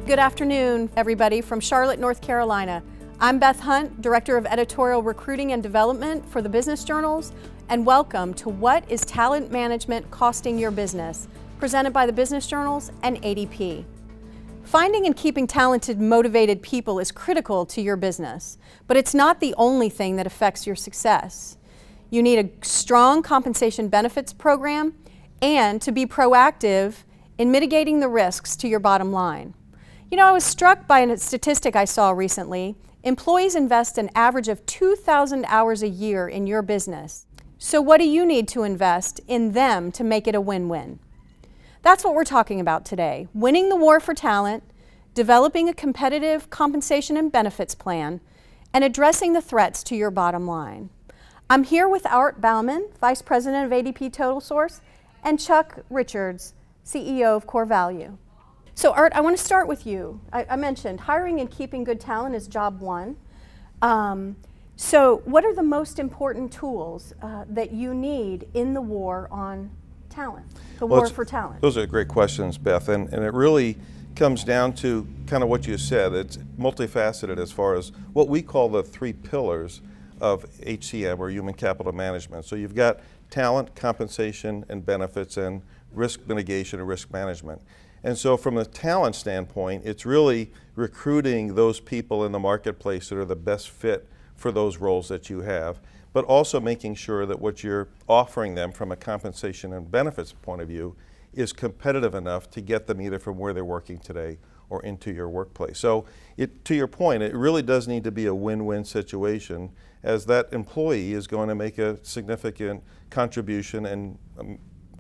Good afternoon, everybody, from Charlotte, North Carolina. I'm Beth Hunt, Director of Editorial Recruiting and Development for the Business Journals, and welcome to What is Talent Management Costing Your Business, presented by the Business Journals and ADP. Finding and keeping talented, motivated people is critical to your business, but it's not the only thing that affects your success. You need a strong compensation benefits program and to be proactive in mitigating the risks to your bottom line. You know, I was struck by a statistic I saw recently. Employees invest an average of 2,000 hours a year in your business. So what do you need to invest in them to make it a win-win? That's what we're talking about today. Winning the war for talent, developing a competitive compensation and benefits plan, and addressing the threats to your bottom line. I'm here with Art Bauman, Vice President of ADP Total Source, and Chuck Richards, CEO of Core Value. So Art, I want to start with you. I mentioned hiring and keeping good talent is job one. So what are the most important tools that you need in the war on talent, the war for talent? Those are great questions, Beth, and it really comes down to kind of what you said. It's multifaceted as far as what we call the three pillars of HCM, or human capital management. So you've got talent, compensation, and benefits, and risk mitigation and risk management. And so from a talent standpoint, it's really recruiting those people in the marketplace that are the best fit for those roles that you have, but also making sure that what you're offering them from a compensation and benefits point of view is competitive enough to get them either from where they're working today or into your workplace. So to your point, it really does need to be a win-win situation, as that employee is going to make a significant contribution and a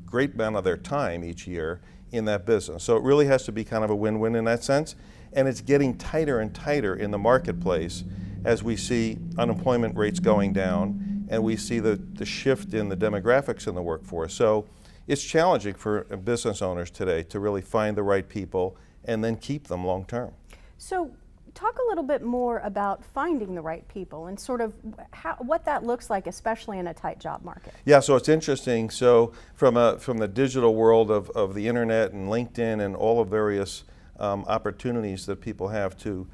great amount of their time each year in that business. So it really has to be kind of a win-win in that sense, and it's getting tighter and tighter in the marketplace as we see unemployment rates going down and we see the shift in the demographics in the workforce. So it's challenging for business owners today to really find the right people and then keep them long term. So talk a little bit more about finding the right people and sort of what that looks like, especially in a tight job market. Yeah, so it's interesting. So from the digital world of the internet and LinkedIn and all of various opportunities that people have to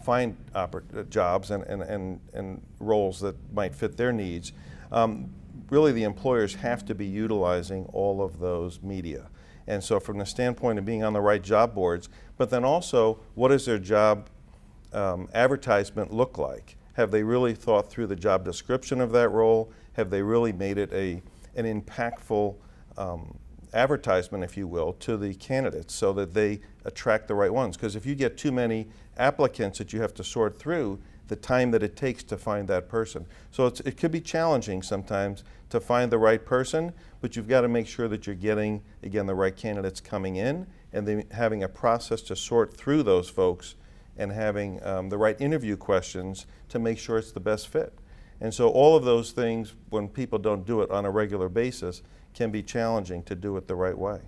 find jobs and roles that might fit their needs, really the employers have to be utilizing all of those media. And so from the standpoint of being on the right job boards, but then also what is their job advertisement look like? Have they really thought through the job description of that role? Have they really made it an impactful advertisement, if you will, to the candidates so that they attract the right ones? Because if you get too many applicants that you have to sort through, the time that it takes to find that person. So it could be challenging sometimes to find the right person, but you've got to make sure that you're getting, again, the right candidates coming in and then having a process to sort through those folks and having the right interview questions to make sure it's the best fit. And so all of those things, when people don't do it on a regular basis, can be challenging to do it the right way.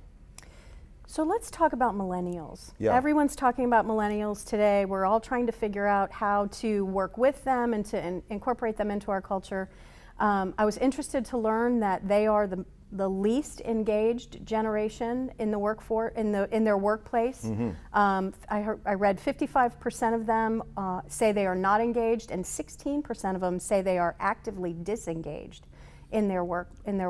So let's talk about millennials. Yeah. Everyone's talking about millennials today. We're all trying to figure out how to work with them and to incorporate them into our culture. I was interested to learn that they are the least engaged generation in the workforce, in their workplace. Mm-hmm. I read 55% of them say they are not engaged, and 16% of them say they are actively disengaged in their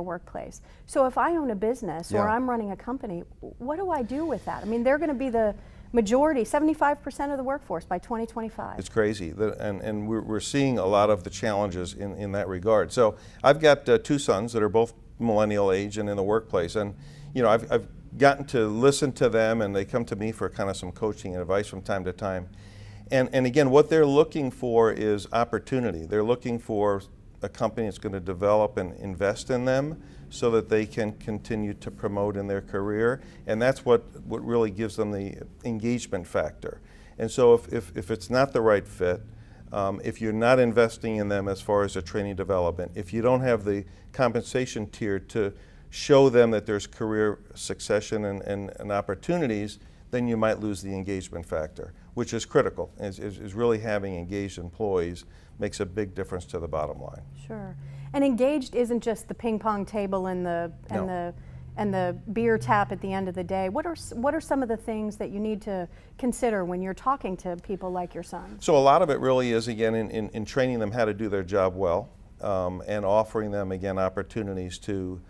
workplace. So if I own a business or I'm running a company, what do I do with that? I mean, they're going to be the majority, 75% of the workforce by 2025. It's crazy, and we're seeing a lot of the challenges in that regard. So I've got two sons that are both millennial age and in the workplace, and you know, I've gotten to listen to them, and they come to me for kind of some coaching and advice from time to time. And again, what they're looking for is opportunity. They're looking for a company that's going to develop and invest in them so that they can continue to promote in their career, and that's what really gives them the engagement factor. And so if it's not the right fit, if you're not investing in them as far as their training development, if you don't have the compensation tier to show them that there's career succession and opportunities, then you might lose the engagement factor, which is critical. Is really having engaged employees makes a big difference to the bottom line. Sure. And engaged isn't just the ping pong table and and the beer tap at the end of the day. What are some of the things that you need to consider when you're talking to people like your son? So a lot of it really is, again, in training them how to do their job well, and offering them, again, opportunities to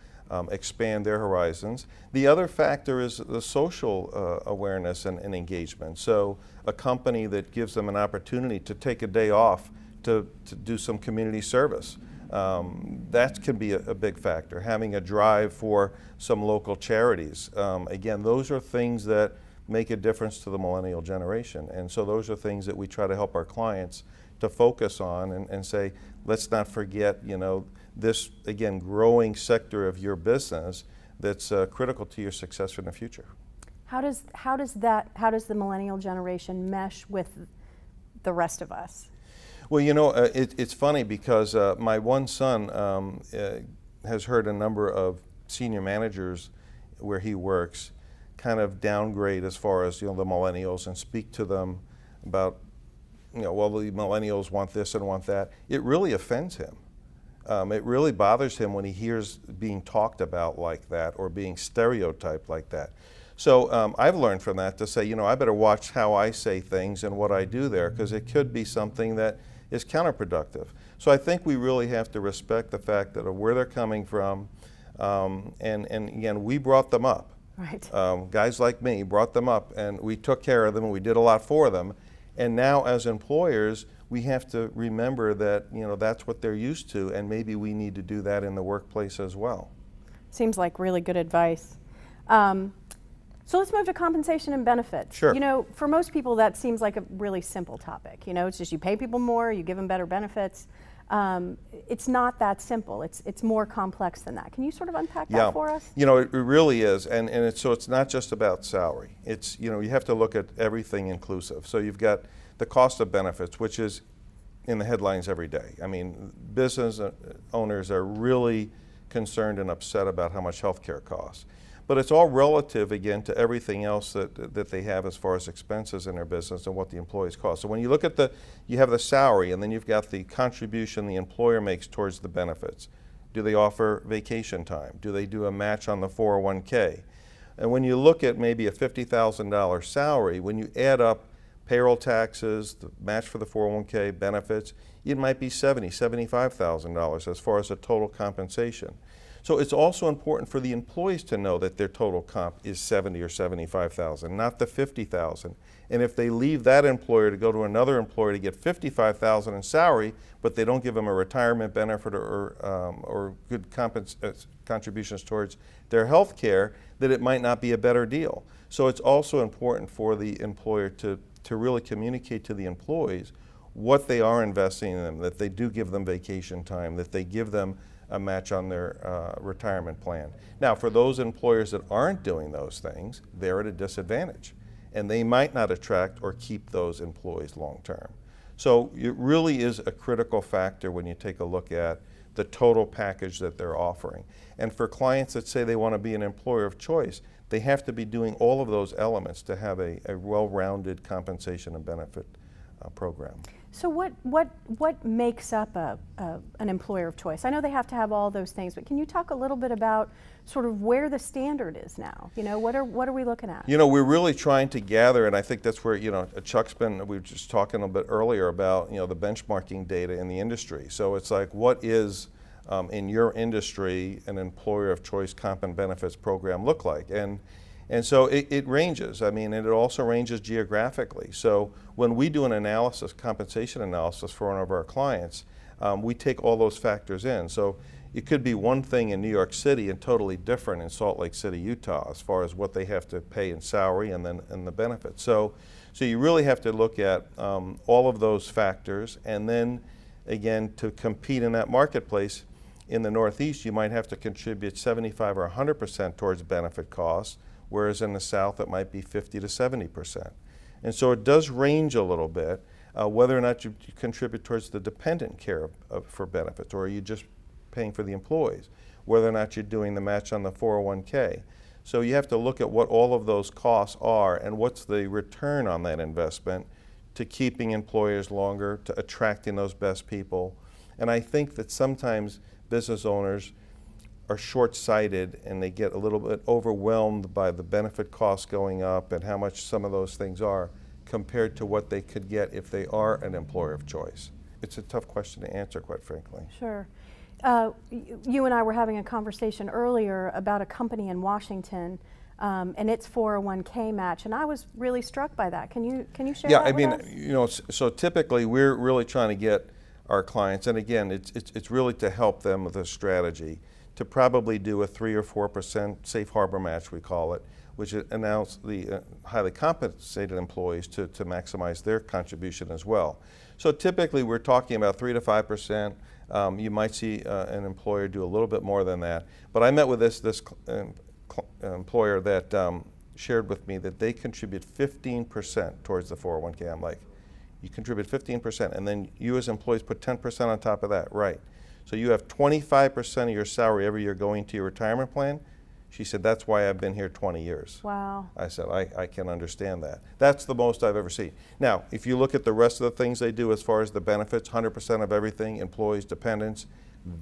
expand their horizons. The other factor is the social awareness and engagement. So a company that gives them an opportunity to take a day off to do some community service. That can be a big factor. Having a drive for some local charities. Again, those are things that make a difference to the millennial generation. And so those are things that we try to help our clients to focus on and say, let's not forget, this, again, growing sector of your business that's critical to your success in the future. How does the millennial generation mesh with the rest of us? Well, it's funny because my one son has heard a number of senior managers where he works kind of downgrade as far as the millennials and speak to them about, well, the millennials want this and want that. It really offends him. It really bothers him when he hears being talked about like that or being stereotyped like that. So I've learned from that to say, I better watch how I say things and what I do there, because it could be something that is counterproductive. So I think we really have to respect the fact that of where they're coming from, and again, we brought them up. Right. Guys like me brought them up, and we took care of them, and we did a lot for them. And now as employers, we have to remember that that's what they're used to, and maybe we need to do that in the workplace as well. Seems like really good advice. So let's move to compensation and benefits. Sure. For most people that seems like a really simple topic. It's just you pay people more, you give them better benefits. It's not that simple. It's more complex than that. Can you sort of unpack that for us? It really is, and it's not just about salary. It's you have to look at everything inclusive. So you've got the cost of benefits, which is in the headlines every day. I mean, business owners are really concerned and upset about how much health care costs. But it's all relative, again, to everything else that they have as far as expenses in their business and what the employees cost. So when you look at you have the salary, and then you've got the contribution the employer makes towards the benefits. Do they offer vacation time? Do they do a match on the 401k? And when you look at maybe a $50,000 salary, when you add up payroll taxes, the match for the 401k, benefits, it might be $70,000, $75,000 as far as the total compensation. So it's also important for the employees to know that their total comp is $70,000 or $75,000, not the $50,000. And if they leave that employer to go to another employer to get $55,000 in salary, but they don't give them a retirement benefit or good contributions towards their health care, that it might not be a better deal. So it's also important for the employer to really communicate to the employees what they are investing in them, that they do give them vacation time, that they give them a match on their retirement plan. Now, for those employers that aren't doing those things, they're at a disadvantage, and they might not attract or keep those employees long term. So it really is a critical factor when you take a look at the total package that they're offering. And for clients that say they want to be an employer of choice, they have to be doing all of those elements to have a well-rounded compensation and benefit program. So what makes up an employer of choice? I know they have to have all those things, but can you talk a little bit about sort of where the standard is now? What are we looking at? We're really trying to gather, and I think that's where we were just talking a bit earlier about the benchmarking data in the industry. So it's like, what is in your industry an employer of choice comp and benefits program look like? And so it ranges. I mean, and it also ranges geographically. So when we do an analysis, compensation analysis for one of our clients, we take all those factors in. So it could be one thing in New York City and totally different in Salt Lake City, Utah, as far as what they have to pay in salary and then in the benefits. So you really have to look at all of those factors, and then again, to compete in that marketplace in the Northeast, you might have to contribute 75 or 100% towards benefit costs, whereas in the South it might be 50 to 70%. And so it does range a little bit, whether or not you contribute towards the dependent care for benefits, or are you just paying for the employees, whether or not you're doing the match on the 401k. So you have to look at what all of those costs are and what's the return on that investment to keeping employers longer, to attracting those best people. And I think that sometimes business owners are short-sighted and they get a little bit overwhelmed by the benefit costs going up and how much some of those things are compared to what they could get if they are an employer of choice. It's a tough question to answer, quite frankly. Sure. You and I were having a conversation earlier about a company in Washington and its 401k match, and I was really struck by that. Can you share Yeah, that I with mean, us? you know, so typically we're really trying to get our clients, and again, it's really to help them with a strategy to probably do a 3 or 4% safe harbor match, we call it, which allows the highly compensated employees to maximize their contribution as well. So typically we're talking about 3 to 5%. You might see an employer do a little bit more than that. But I met with this employer that shared with me that they contribute 15% towards the 401k. I'm like, you contribute 15%, and then you as employees put 10% on top of that, right? So you have 25% of your salary every year going to your retirement plan. She said, that's why I've been here 20 years. Wow. I said, I can understand that. That's the most I've ever seen. Now, if you look at the rest of the things they do as far as the benefits, 100% of everything, employees, dependents,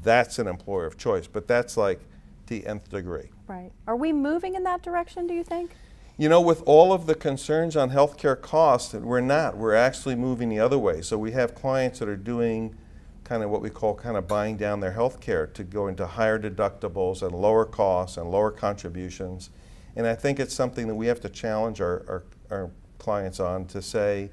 that's an employer of choice. But that's like the nth degree. Right. Are we moving in that direction, do you think? You know, with all of the concerns on healthcare costs, we're not. We're actually moving the other way. So we have clients that are doing kind of what we call kind of buying down their health care to go into higher deductibles and lower costs and lower contributions. And I think it's something that we have to challenge our clients on to say,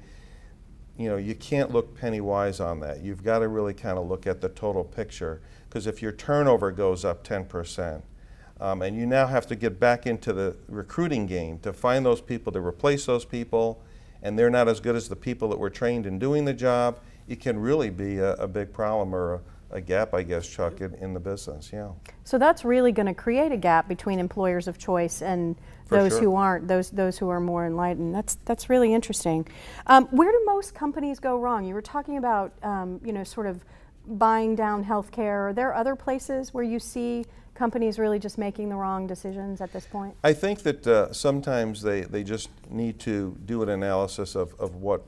you know, you can't look penny wise on that. You've got to really kind of look at the total picture, because if your turnover goes up 10%, and you now have to get back into the recruiting game to find those people, to replace those people, and they're not as good as the people that were trained in doing the job, it can really be a big problem or a gap, I guess, Chuck, in the business, yeah. So that's really going to create a gap between employers of choice and For those sure. who aren't, those who are more enlightened. That's really interesting. Where do most companies go wrong? You were talking about, you know, sort of buying down healthcare. Are there other places where you see companies really just making the wrong decisions at this point? I think that sometimes they just need to do an analysis of what,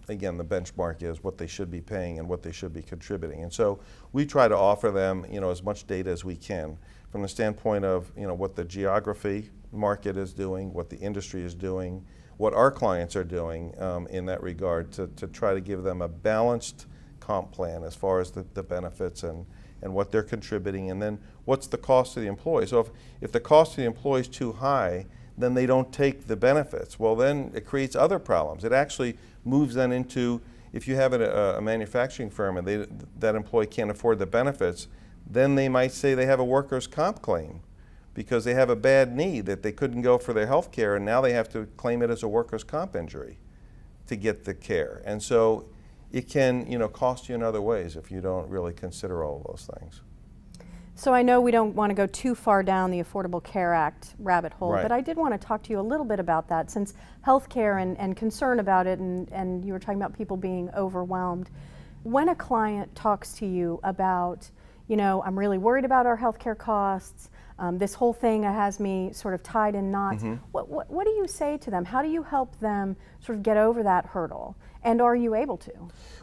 again, the benchmark is, what they should be paying and what they should be contributing. And so we try to offer them, you know, as much data as we can from the standpoint of, you know, what the geography market is doing, what the industry is doing, what our clients are doing in that regard to try to give them a balanced comp plan as far as the benefits and what they're contributing, and then what's the cost to the employee. So if the cost to the employee is too high, then they don't take the benefits. Well, then it creates other problems. It actually moves then into, if you have a manufacturing firm and that employee can't afford the benefits, then they might say they have a workers' comp claim because they have a bad knee that they couldn't go for their health care, and now they have to claim it as a workers' comp injury to get the care. And so it can, you know, cost you in other ways if you don't really consider all of those things. So I know we don't want to go too far down the Affordable Care Act rabbit hole, Right. but I did want to talk to you a little bit about that, since healthcare and concern about it, and you were talking about people being overwhelmed. When a client talks to you about, you know, I'm really worried about our healthcare costs, this whole thing has me sort of tied in knots, what do you say to them? How do you help them sort of get over that hurdle? And are you able to?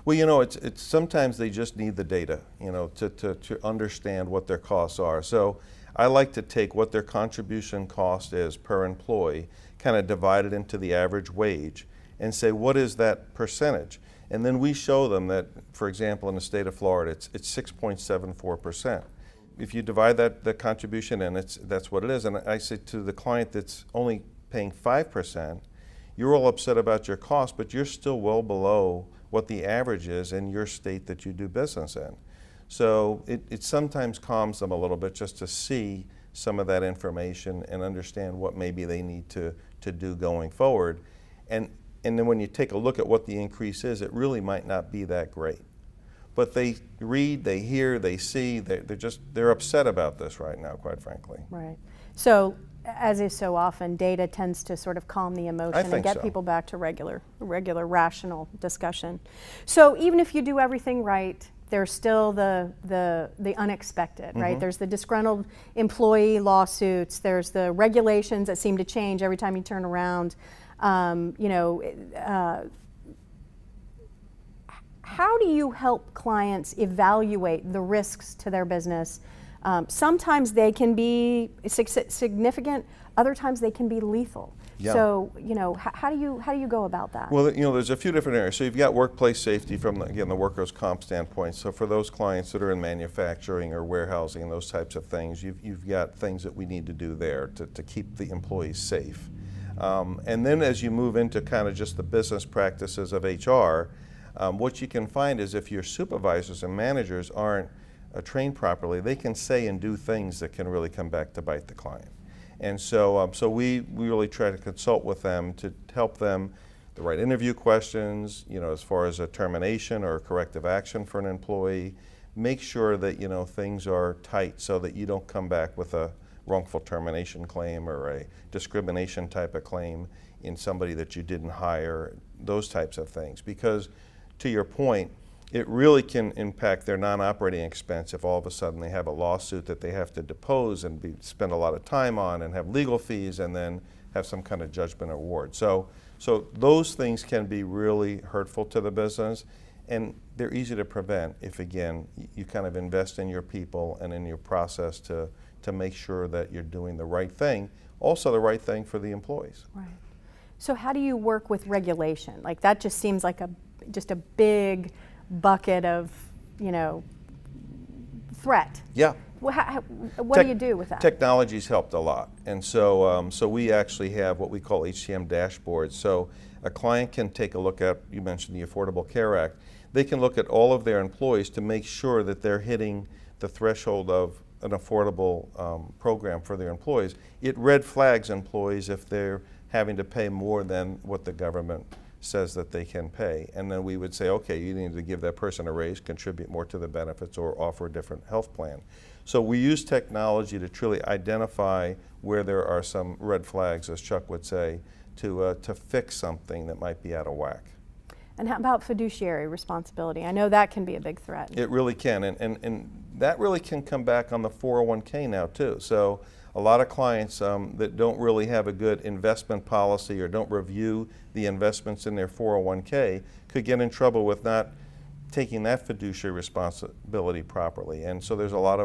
Well, you know, it's sometimes they just need the data, you know, to understand what their costs are. So I like to take what their contribution cost is per employee, kind of divide it into the average wage, and say, what is that percentage? And then we show them that, for example, in the state of Florida, it's 6.74%. If you divide the contribution in, that's what it is. And I say to the client that's only paying 5%, you're all upset about your cost, but you're still well below what the average is in your state that you do business in. So it sometimes calms them a little bit just to see some of that information and understand what maybe they need to do going forward. And then when you take a look at what the increase is, it really might not be that great. But they read, they hear, they see, they're upset about this right now, quite frankly. Right. So, as is so often, data tends to sort of calm the emotion and get so. people back to regular, rational discussion. So even if you do everything right, there's still the unexpected, right? There's the disgruntled employee lawsuits. There's the regulations that seem to change every time you turn around. You know, how do you help clients evaluate the risks to their business Sometimes they can be significant, other times they can be lethal. Yeah. So, you know, how do you go about that? Well, you know, there's a few different areas. So you've got workplace safety from, again, the workers' comp standpoint. So for those clients that are in manufacturing or warehousing and those types of things, you've got things that we need to do there to keep the employees safe. And then as you move into kind of just the business practices of HR, what you can find is if your supervisors and managers aren't trained properly, they can say and do things that can really come back to bite the client. And so, we really try to consult with them to help them the right interview questions, you know, as far as a termination or a corrective action for an employee. Make sure that, you know, things are tight so that you don't come back with a wrongful termination claim or a discrimination type of claim in somebody that you didn't hire, those types of things. Because to your point, it really can impact their non-operating expense if all of a sudden they have a lawsuit that they have to depose and spend a lot of time on and have legal fees and then have some kind of judgment award. So those things can be really hurtful to the business, and they're easy to prevent if, again, you kind of invest in your people and in your process to make sure that you're doing the right thing, also the right thing for the employees. Right. So how do you work with regulation? Like that just seems like just a big bucket of, you know, threat. Yeah. What do you do with that? Technology's helped a lot, and so we actually have what we call HCM dashboards. So a client can take a look at, you mentioned the Affordable Care Act, they can look at all of their employees to make sure that they're hitting the threshold of an affordable program for their employees. It red flags employees if they're having to pay more than what the government says that they can pay. And then we would say, okay, you need to give that person a raise, contribute more to the benefits, or offer a different health plan. So we use technology to truly identify where there are some red flags, as Chuck would say, to fix something that might be out of whack. And how about fiduciary responsibility? I know that can be a big threat. It really can, and that really can come back on the 401k now too. So a lot of clients that don't really have a good investment policy or don't review the investments in their 401k could get in trouble with not taking that fiduciary responsibility properly. And so there's a lot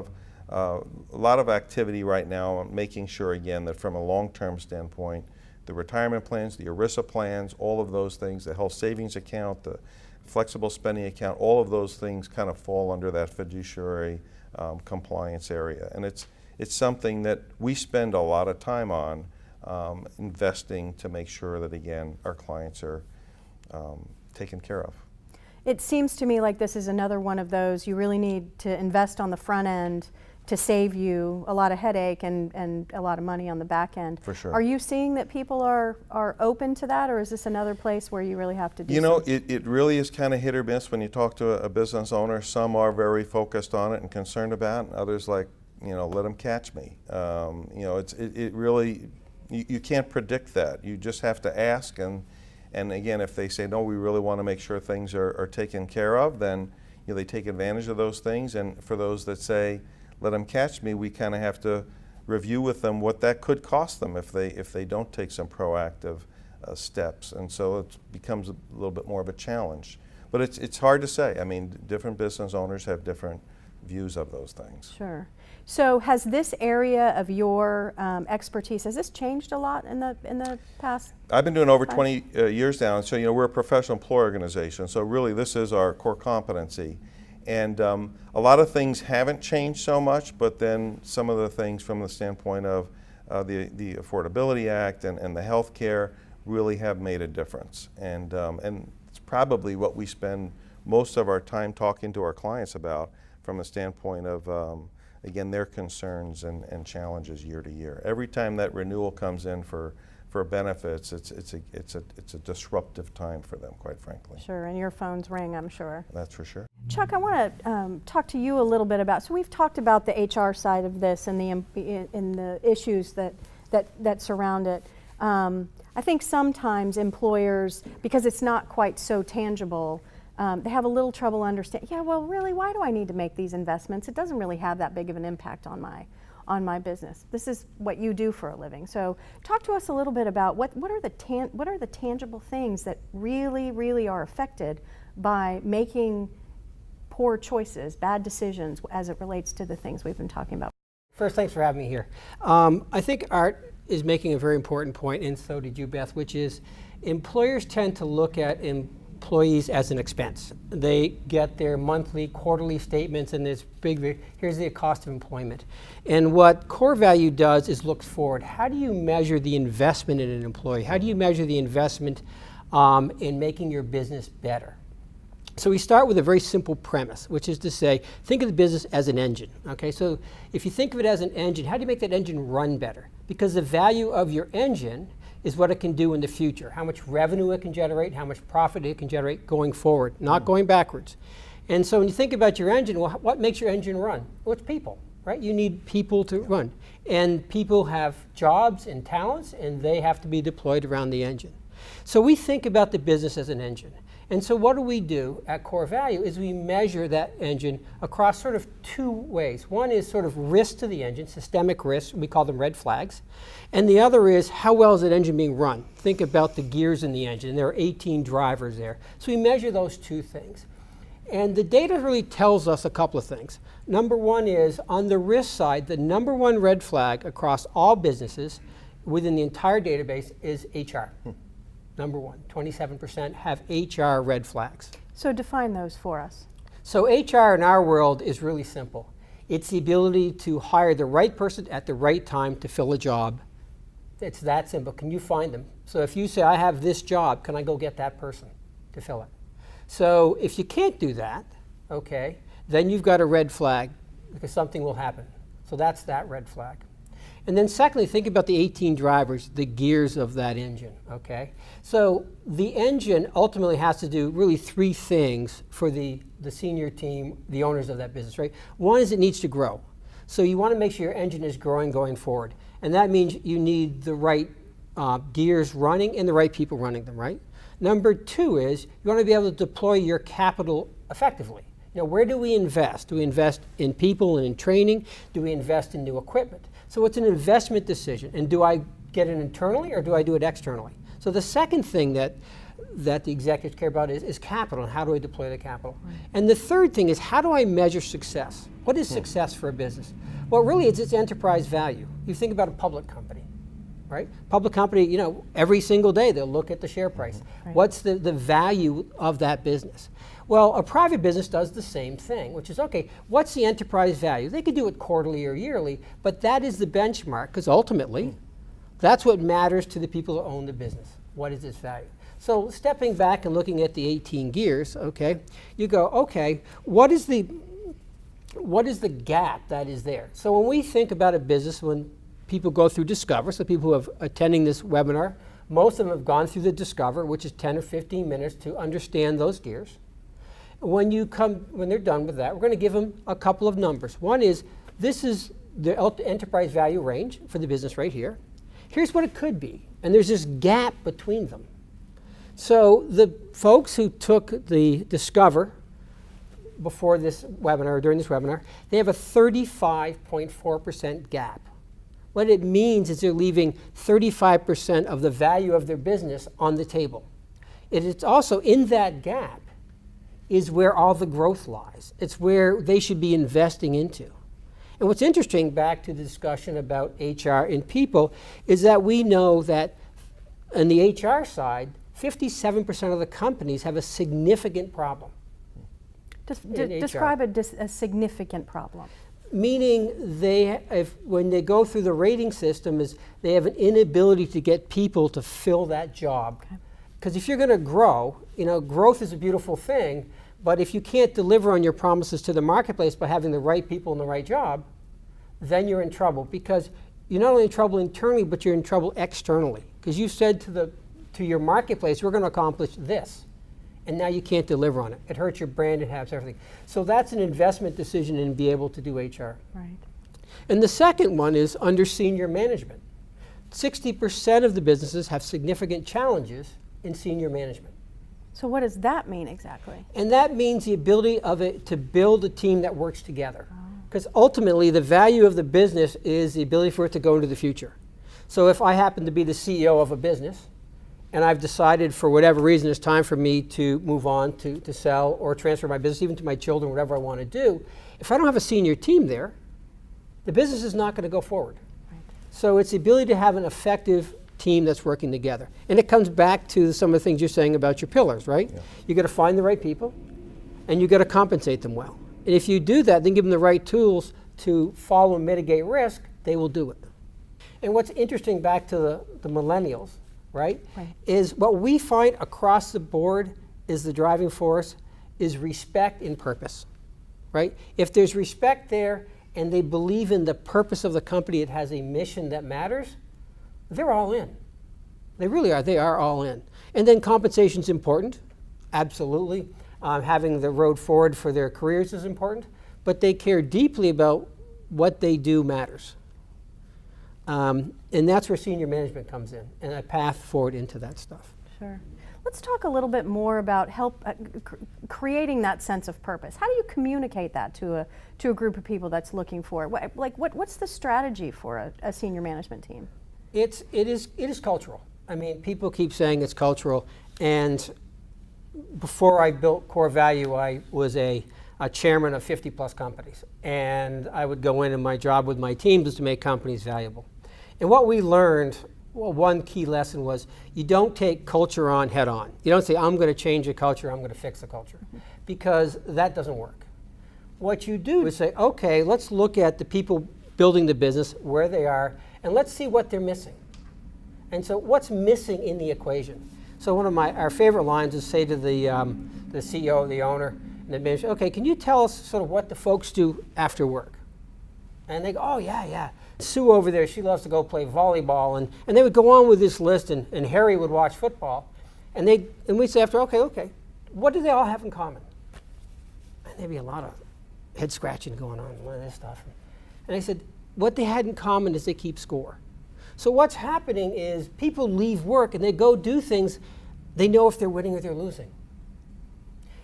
of activity right now on making sure, again, that from a long-term standpoint, the retirement plans, the ERISA plans, all of those things, the health savings account, the flexible spending account, all of those things kind of fall under that fiduciary compliance area. And it's something that we spend a lot of time on investing to make sure that, again, our clients are taken care of. It seems to me like this is another one of those you really need to invest on the front end to save you a lot of headache and a lot of money on the back end. For sure. Are you seeing that people are open to that, or is this another place where you really have to do You know, something? it really is kind of hit or miss when you talk to a business owner. Some are very focused on it and concerned about it, and others like, you know, let them catch me. You know, it really, you can't predict that. You just have to ask, and again, if they say, no, we really want to make sure things are taken care of, then, you know, they take advantage of those things. And for those that say, let them catch me, we kind of have to review with them what that could cost them if they don't take some proactive steps. And so it becomes a little bit more of a challenge. But it's hard to say. I mean, different business owners have different views of those things. Sure. So has this area of your expertise, has this changed a lot in the past? I've been doing over 20 years now, and so, you know, we're a professional employer organization, so really this is our core competency. And a lot of things haven't changed so much, but then some of the things from the standpoint of the Affordability Act and the health care really have made a difference. And it's probably what we spend most of our time talking to our clients about from the standpoint of, again, their concerns and challenges year to year. Every time that renewal comes in for benefits, it's a disruptive time for them, quite frankly. Sure, and your phones ring, I'm sure. That's for sure. Chuck, I want to talk to you a little bit about, so we've talked about the HR side of this and the issues that surround it. I think sometimes employers, because it's not quite so tangible, they have a little trouble understanding, yeah, well, really, why do I need to make these investments? It doesn't really have that big of an impact on my business. This is what you do for a living. So talk to us a little bit about what are the tangible things that really, really are affected by making poor choices, bad decisions as it relates to the things we've been talking about? First, thanks for having me here. I think Art is making a very important point, and so did you, Beth, which is employers tend to look at employees as an expense. They get their monthly, quarterly statements, and there's here's the cost of employment. And what core value does is look forward. How do you measure the investment in an employee? How do you measure the investment in making your business better? So we start with a very simple premise, which is to say, think of the business as an engine. Okay, so if you think of it as an engine, how do you make that engine run better? Because the value of your engine is what it can do in the future, how much revenue it can generate, how much profit it can generate going forward, not going backwards. And so when you think about your engine, well, what makes your engine run? Well, it's people, right? You need people to run. And people have jobs and talents, and they have to be deployed around the engine. So we think about the business as an engine. And so what do we do at Core Value is we measure that engine across sort of two ways. One is sort of risk to the engine, systemic risk, we call them red flags. And the other is how well is that engine being run? Think about the gears in the engine, and there are 18 drivers there. So we measure those two things. And the data really tells us a couple of things. Number one is, on the risk side, the number one red flag across all businesses within the entire database is HR. Number one, 27% have HR red flags. So define those for us. So HR in our world is really simple. It's the ability to hire the right person at the right time to fill a job. It's that simple. Can you find them? So if you say, I have this job, can I go get that person to fill it? So if you can't do that, okay, then you've got a red flag because something will happen. So that's that red flag. And then secondly, think about the 18 drivers, the gears of that engine, okay? So the engine ultimately has to do really three things for the senior team, the owners of that business, right? One is it needs to grow. So you want to make sure your engine is growing going forward. And that means you need the right gears running and the right people running them, right? Number two is you want to be able to deploy your capital effectively. You know, where do we invest? Do we invest in people and in training? Do we invest in new equipment? So it's an investment decision. And do I get it internally or do I do it externally? So the second thing that the executives care about is capital, and how do I deploy the capital? Right. And the third thing is, how do I measure success? What is success for a business? Well, really, it's enterprise value. You think about a public company, right? Public company, you know, every single day they'll look at the share price. Right. What's the value of that business? Well, a private business does the same thing, which is, okay, what's the enterprise value? They could do it quarterly or yearly, but that is the benchmark, because ultimately, that's what matters to the people who own the business. What is its value? So stepping back and looking at the 18 gears, okay, you go, okay, what is the gap that is there? So when we think about a business, when people go through Discover, so people who have attending this webinar, most of them have gone through the Discover, which is 10 or 15 minutes to understand those gears. When they're done with that, we're going to give them a couple of numbers. One is, this is the enterprise value range for the business right here. Here's what it could be. And there's this gap between them. So the folks who took the Discover before this webinar, or during this webinar, they have a 35.4% gap. What it means is they're leaving 35% of the value of their business on the table. It's also in that gap is where all the growth lies. It's where they should be investing into. And what's interesting, back to the discussion about HR and people, is that we know that on the HR side, 57% of the companies have a significant problem. Describe a significant problem. Meaning when they go through the rating system, is they have an inability to get people to fill that job. Because if you're going to grow, you know, growth is a beautiful thing, but if you can't deliver on your promises to the marketplace by having the right people in the right job, then you're in trouble. Because you're not only in trouble internally, but you're in trouble externally. Because you said to your marketplace, we're going to accomplish this. And now you can't deliver on it. It hurts your brand, it has everything. So that's an investment decision in be able to do HR. Right. And the second one is under senior management. 60% of the businesses have significant challenges in senior management. So what does that mean exactly? And that means the ability of it to build a team that works together. Because ultimately, the value of the business is the ability for it to go into the future. So if I happen to be the CEO of a business, and I've decided for whatever reason it's time for me to move on to sell or transfer my business, even to my children, whatever I want to do, if I don't have a senior team there, the business is not going to go forward. Right. So it's the ability to have an effective team that's working together. And it comes back to some of the things you're saying about your pillars, right? Yeah. You got to find the right people, and you got to compensate them well. And if you do that, then give them the right tools to follow and mitigate risk, they will do it. And what's interesting back to the millennials, right, is what we find across the board is the driving force is respect and purpose, right? If there's respect there and they believe in the purpose of the company, it has a mission that matters, they're all in. They really are. They are all in. And then compensation's important, absolutely. Having the road forward for their careers is important, but they care deeply about what they do matters. And that's where senior management comes in, and a path forward into that stuff. Sure. Let's talk a little bit more about creating that sense of purpose. How do you communicate that to a group of people that's looking for it? What's the strategy for a senior management team? It is cultural. I mean, people keep saying it's cultural, and before I built Core Value, I was a chairman of 50 plus companies, and I would go in and my job with my teams was to make companies valuable. And what we learned, well, one key lesson was you don't take culture on head on. You don't say, I'm going to change the culture, I'm going to fix the culture, because that doesn't work. What you do is say, okay, let's look at the people building the business, where they are, and let's see what they're missing. And so what's missing in the equation? So one of our favorite lines is say to the CEO, the owner, and the manager, okay, can you tell us sort of what the folks do after work? And they go, oh, yeah. Sue over there, she loves to go play volleyball. And they would go on with this list, and Harry would watch football. And we'd say after, okay, what do they all have in common? And there'd be a lot of head scratching going on, a lot of this stuff. And I said, what they had in common is they keep score. So what's happening is people leave work and they go do things, they know if they're winning or they're losing.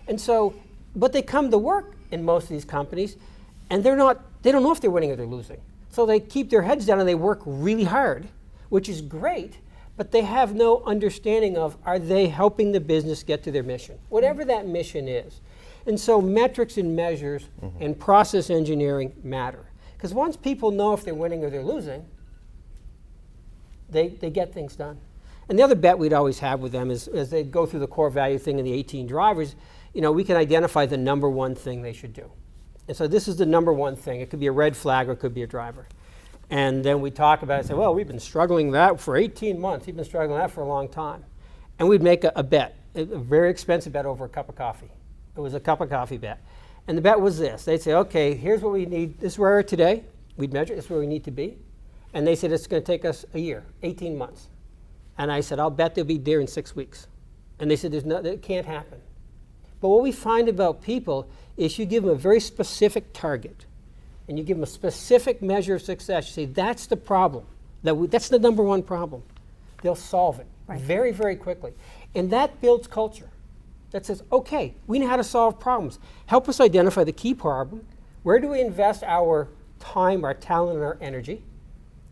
And so, but they come to work in most of these companies and they don't know if they're winning or they're losing. So they keep their heads down and they work really hard, which is great, but they have no understanding of, are they helping the business get to their mission, whatever that mission is. And so metrics and measures and process engineering matter. Because once people know if they're winning or they're losing, they get things done. And the other bet we'd always have with them is as they go through the core value thing and the 18 drivers, we can identify the number one thing they should do. And so this is the number one thing. It could be a red flag or it could be a driver. And then we talk about it and say, well, we've been struggling that for 18 months. We've been struggling that for a long time. And we'd make a bet, a very expensive bet over a cup of coffee. It was a cup of coffee bet. And the bet was this. They'd say, okay, here's what we need. This is where we are today. We'd measure. This is where we need to be. And they said, it's going to take us a year, 18 months. And I said, I'll bet they'll be there in 6 weeks. And they said, it can't happen. But what we find about people is you give them a very specific target. And you give them a specific measure of success. You say, that's the problem. That's the number one problem. They'll solve it very, very quickly. And that builds culture. That says, okay, we know how to solve problems. Help us identify the key problem. Where do we invest our time, our talent, and our energy?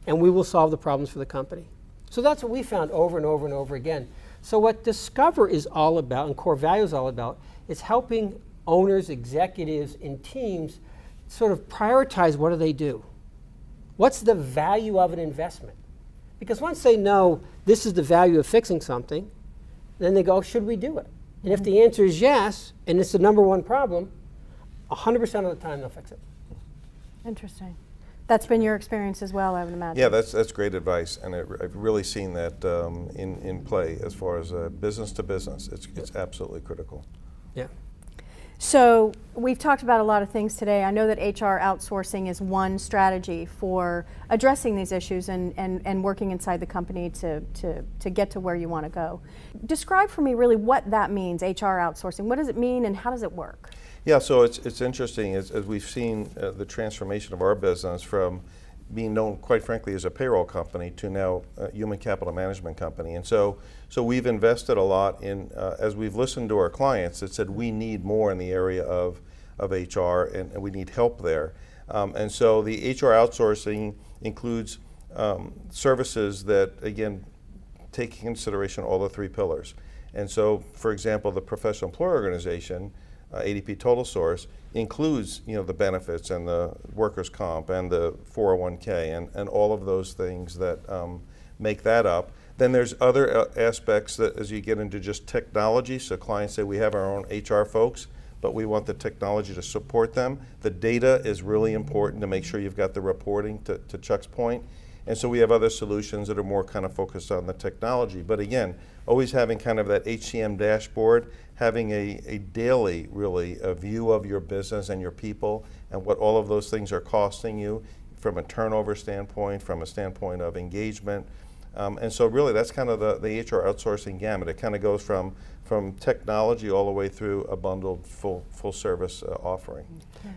And we will solve the problems for the company. So that's what we found over and over and over again. So what Discover is all about, and Core Value is all about, is helping owners, executives, and teams sort of prioritize what do they do. What's the value of an investment? Because once they know this is the value of fixing something, then they go, should we do it? And if the answer is yes, and it's the number one problem, 100% of the time they'll fix it. Interesting. That's been your experience as well, I would imagine. Yeah, that's great advice, and I've really seen that in play as far as business to business. It's absolutely critical. Yeah. So we've talked about a lot of things today. I know that HR outsourcing is one strategy for addressing these issues and working inside the company to get to where you want to go. Describe for me really what that means, HR outsourcing. What does it mean and how does it work? Yeah, so it's interesting as we've seen the transformation of our business from being known, quite frankly, as a payroll company to now a human capital management company. And so we've invested a lot in, as we've listened to our clients that said we need more in the area of HR and we need help there. And so the HR outsourcing includes services that, again, taking into consideration all the three pillars. And so, for example, the professional employer organization, ADP Total Source, includes the benefits and the workers' comp and the 401k and all of those things that make that up. Then there's other aspects that as you get into just technology, so clients say we have our own HR folks, but we want the technology to support them. The data is really important to make sure you've got the reporting, to Chuck's point. And so we have other solutions that are more kind of focused on the technology. But again, always having kind of that HCM dashboard, having a daily, really, a view of your business and your people and what all of those things are costing you from a turnover standpoint, from a standpoint of engagement. And so really that's kind of the HR outsourcing gamut. It kind of goes from technology all the way through a bundled full service offering. Okay.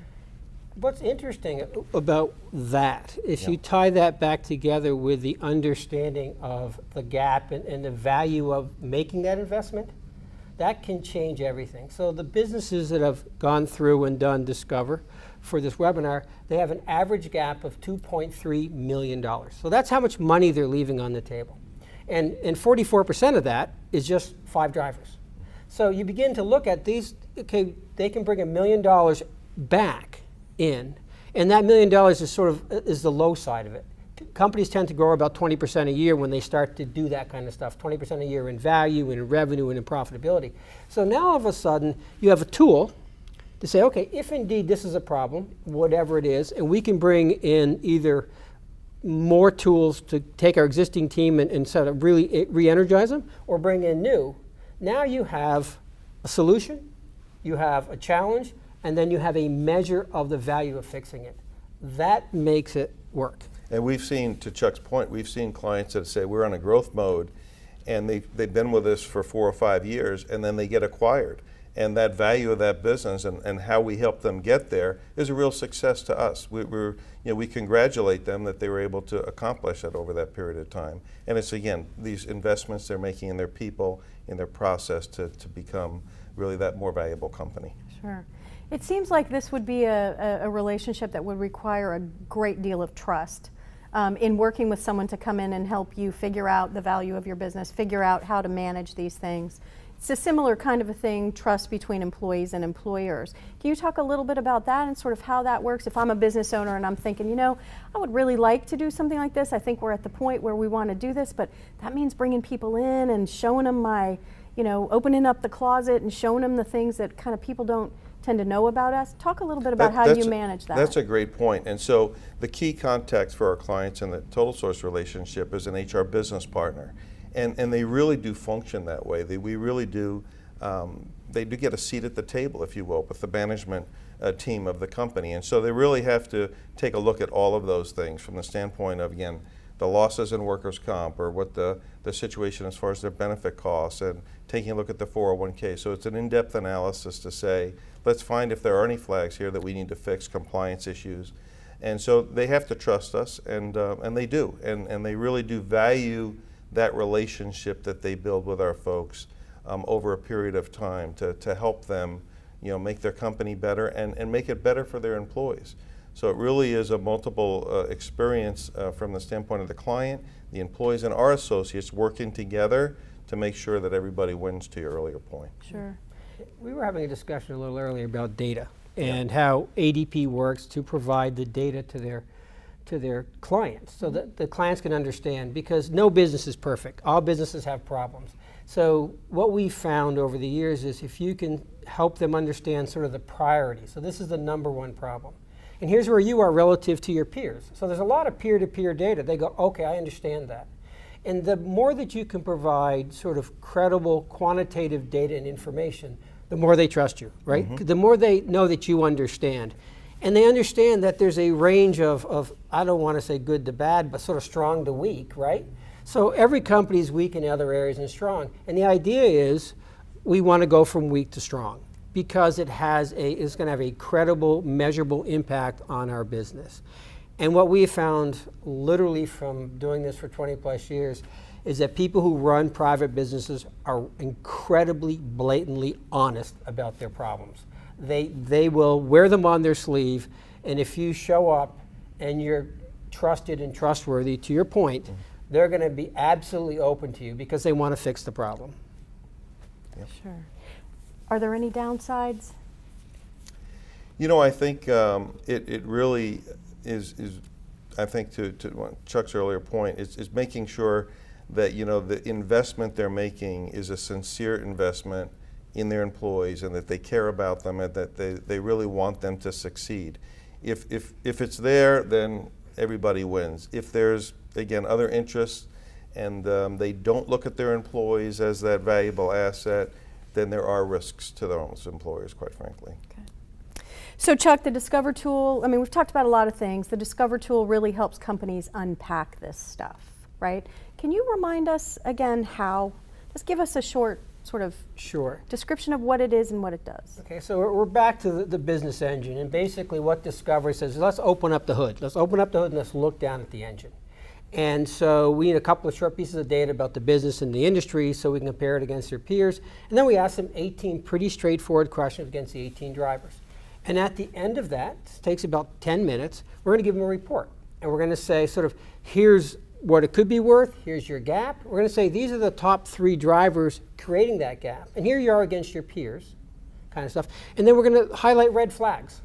What's interesting about that is you tie that back together with the understanding of the gap and the value of making that investment. That can change everything. So the businesses that have gone through and done Discover for this webinar, they have an average gap of $2.3 million. So that's how much money they're leaving on the table. And 44% of that is just 5 drivers. So you begin to look at these, okay, they can bring $1 million back in, and that $1 million is the low side of it. Companies tend to grow about 20% a year when they start to do that kind of stuff, 20% a year in value and in revenue and in profitability. So now all of a sudden you have a tool to say, okay, if indeed this is a problem, whatever it is, and we can bring in either more tools to take our existing team and sort of really re-energize them, or bring in new, now you have a solution, you have a challenge, and then you have a measure of the value of fixing it. That makes it work. And we've seen, to Chuck's point, we've seen clients that say we're on a growth mode and they've been with us for 4 or 5 years and then they get acquired. And that value of that business and how we help them get there is a real success to us. We congratulate them that they were able to accomplish that over that period of time. And it's, again, these investments they're making in their people, in their process to become really that more valuable company. Sure. It seems like this would be a relationship that would require a great deal of trust in working with someone to come in and help you figure out the value of your business, figure out how to manage these things. It's a similar kind of a thing, trust between employees and employers. Can you talk a little bit about that and sort of how that works? If I'm a business owner and I'm thinking, I would really like to do something like this. I think we're at the point where we want to do this, but that means bringing people in and showing them opening up the closet and showing them the things that kind of people don't tend to know about us. Talk a little bit about how you manage that. That's a great point. And so the key contact for our clients in the Total Source relationship is an HR business partner. And they really do function that way. They do get a seat at the table, if you will, with the management team of the company. And so they really have to take a look at all of those things from the standpoint of, again, the losses in workers' comp or what the situation as far as their benefit costs and taking a look at the 401k. So it's an in-depth analysis to say, let's find if there are any flags here that we need to fix, compliance issues. And so they have to trust us, and they do. And they really do value that relationship that they build with our folks over a period of time to help them make their company better and make it better for their employees. So it really is a multiple experience from the standpoint of the client, the employees, and our associates working together to make sure that everybody wins, to your earlier point. Sure. We were having a discussion a little earlier about data and how ADP works to provide the data to their clients so that the clients can understand, because no business is perfect. All businesses have problems. So what we found over the years is if you can help them understand sort of the priority. So this is the number one problem. And here's where you are relative to your peers. So there's a lot of peer-to-peer data. They go, okay, I understand that. And the more that you can provide sort of credible quantitative data and information, the more they trust you, right? Mm-hmm. The more they know that you understand. And they understand that there's a range of, I don't want to say good to bad, but sort of strong to weak, right? So every company is weak in other areas and strong. And the idea is we want to go from weak to strong because it's going to have a credible, measurable impact on our business. And what we have found literally from doing this for 20 plus years is that people who run private businesses are incredibly blatantly honest about their problems. They will wear them on their sleeve, and if you show up and you're trusted and trustworthy, to your point, they're going to be absolutely open to you because they want to fix the problem. Sure. Are there any downsides? You know, I think it really is I think to Chuck's earlier point, is making sure that, you know, the investment they're making is a sincere investment in their employees and that they care about them and that they really want them to succeed. If it's there, then everybody wins. If there's, again, other interests and they don't look at their employees as that valuable asset, then there are risks to those employers, quite frankly. Okay. So Chuck, the Discover tool, I mean, we've talked about a lot of things. The Discover tool really helps companies unpack this stuff, right? Can you remind us again how? Just give us a short sort of description of what it is and what it does. Okay, so we're back to the business engine, and basically what Discover says is let's open up the hood. Let's open up the hood and let's look down at the engine. And so we need a couple of short pieces of data about the business and the industry so we can compare it against their peers. And then we ask them 18 pretty straightforward questions against the 18 drivers. And at the end of that, it takes about 10 minutes, we're going to give them a report. And we're going to say sort of, here's what it could be worth, here's your gap. We're going to say these are the top 3 drivers creating that gap. And here you are against your peers, kind of stuff. And then we're going to highlight red flags.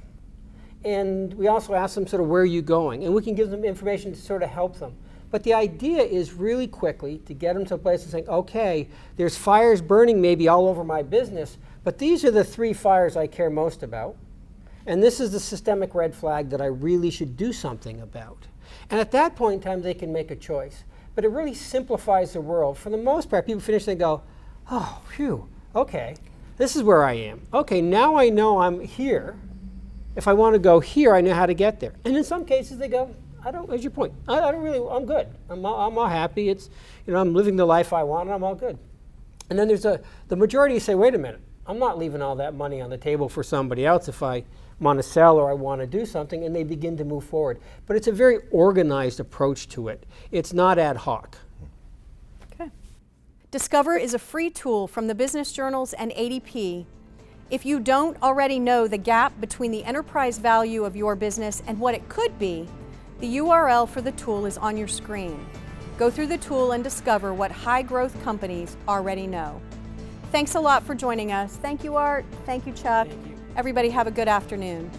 And we also ask them sort of where are you going? And we can give them information to sort of help them. But the idea is really quickly to get them to a place of saying, okay, there's fires burning maybe all over my business, but these are the 3 fires I care most about. And this is the systemic red flag that I really should do something about. And at that point in time, they can make a choice. But it really simplifies the world. For the most part, people finish and go, oh, phew, okay, this is where I am. Okay, now I know I'm here. If I want to go here, I know how to get there. And in some cases, they go, as your point, I don't really, I'm good. I'm all happy. It's, you know, I'm living the life I want, and I'm all good. And then there's the majority say, wait a minute, I'm not leaving all that money on the table for somebody else if I want to sell or I want to do something, and they begin to move forward. But it's a very organized approach to it. It's not ad hoc. Okay. Discover is a free tool from the Business Journals and ADP. If you don't already know the gap between the enterprise value of your business and what it could be, the URL for the tool is on your screen. Go through the tool and discover what high-growth companies already know. Thanks a lot for joining us. Thank you, Art. Thank you, Chuck. Thank you. Everybody have a good afternoon.